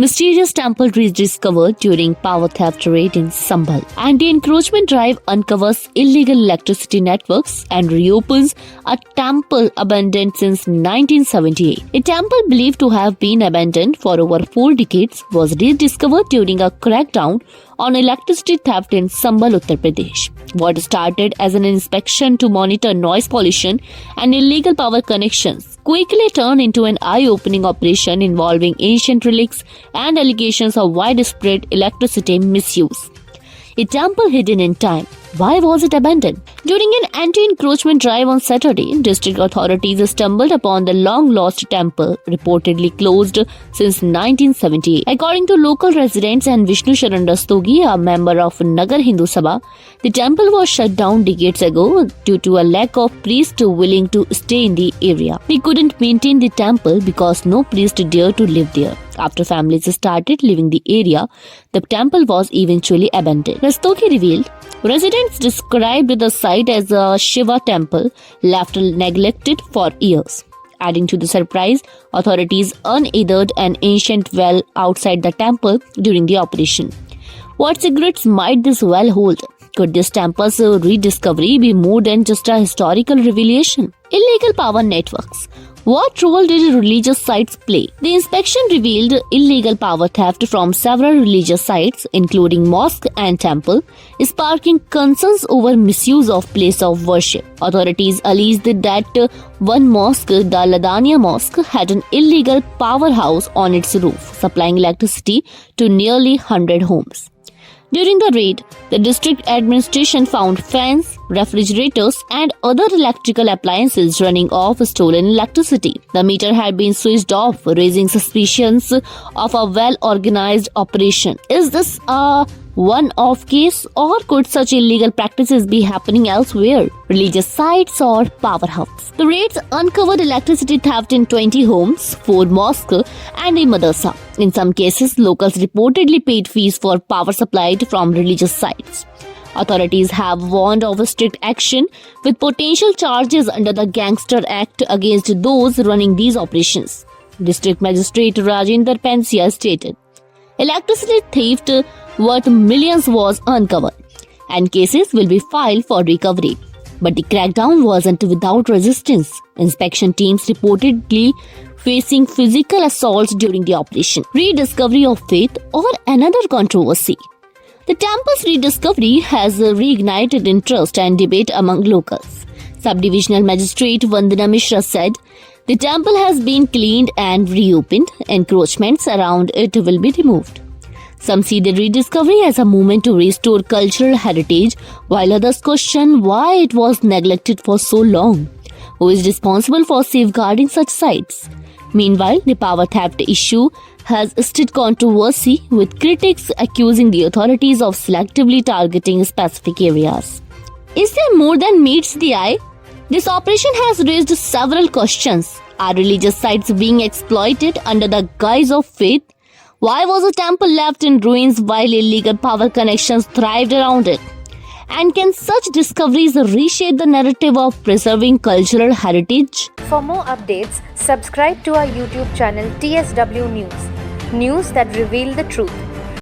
Mysterious temple rediscovered during power theft raid in Sambhal. Anti-encroachment drive uncovers illegal electricity networks and reopens a temple abandoned since 1978. A temple believed to have been abandoned for over 4 decades was rediscovered during a crackdown on electricity theft in Sambhal, Uttar Pradesh. What started as an inspection to monitor noise pollution and illegal power connections quickly turned into an eye-opening operation involving ancient relics and allegations of widespread electricity misuse. A temple hidden in time. Why was it abandoned? During an anti-encroachment drive on Saturday, district authorities stumbled upon the long-lost temple, reportedly closed since 1978. According to local residents and Vishnu Sharan Rastogi, a member of Nagar Hindu Sabha, the temple was shut down decades ago due to a lack of priests willing to stay in the area. We couldn't maintain the temple because no priest dared to live there. After families started leaving the area, the temple was eventually abandoned. Rastogi revealed, residents described the site as a Shiva temple left neglected for years. Adding to the surprise, authorities unearthed an ancient well outside the temple during the operation. What secrets might this well hold? Could this temple's rediscovery be more than just a historical revelation? Illegal power networks. What role did religious sites play? The inspection revealed illegal power theft from several religious sites, including mosque and temple, sparking concerns over misuse of place of worship. Authorities alleged that one mosque, the Ladania Mosque, had an illegal powerhouse on its roof, supplying electricity to nearly 100 homes. During the raid, the district administration found fans, refrigerators, and other electrical appliances running off stolen electricity. The meter had been switched off, raising suspicions of a well-organized operation. Is this a one-off case, or could such illegal practices be happening elsewhere? Religious sites or powerhouse? The raids uncovered electricity theft in 20 homes, 4 mosques, and a madrasa. In some cases, locals reportedly paid fees for power supplied from religious sites. Authorities have warned of strict action with potential charges under the Gangster Act against those running these operations. District Magistrate Rajinder Pensia stated, electricity theft worth millions was uncovered, and cases will be filed for recovery. But the crackdown wasn't without resistance. Inspection teams reportedly facing physical assaults during the operation. Rediscovery of faith or another controversy. The temple's rediscovery has reignited interest and debate among locals. Subdivisional Magistrate Vandana Mishra said, the temple has been cleaned and reopened. Encroachments around it will be removed. Some see the rediscovery as a movement to restore cultural heritage, while others question why it was neglected for so long. Who is responsible for safeguarding such sites? Meanwhile, the power theft issue has stirred controversy, with critics accusing the authorities of selectively targeting specific areas. Is there more than meets the eye? This operation has raised several questions. Are religious sites being exploited under the guise of faith? Why was a temple left in ruins while illegal power connections thrived around it? And can such discoveries reshape the narrative of preserving cultural heritage? For more updates, subscribe to our YouTube channel TSW News. News that reveal the truth.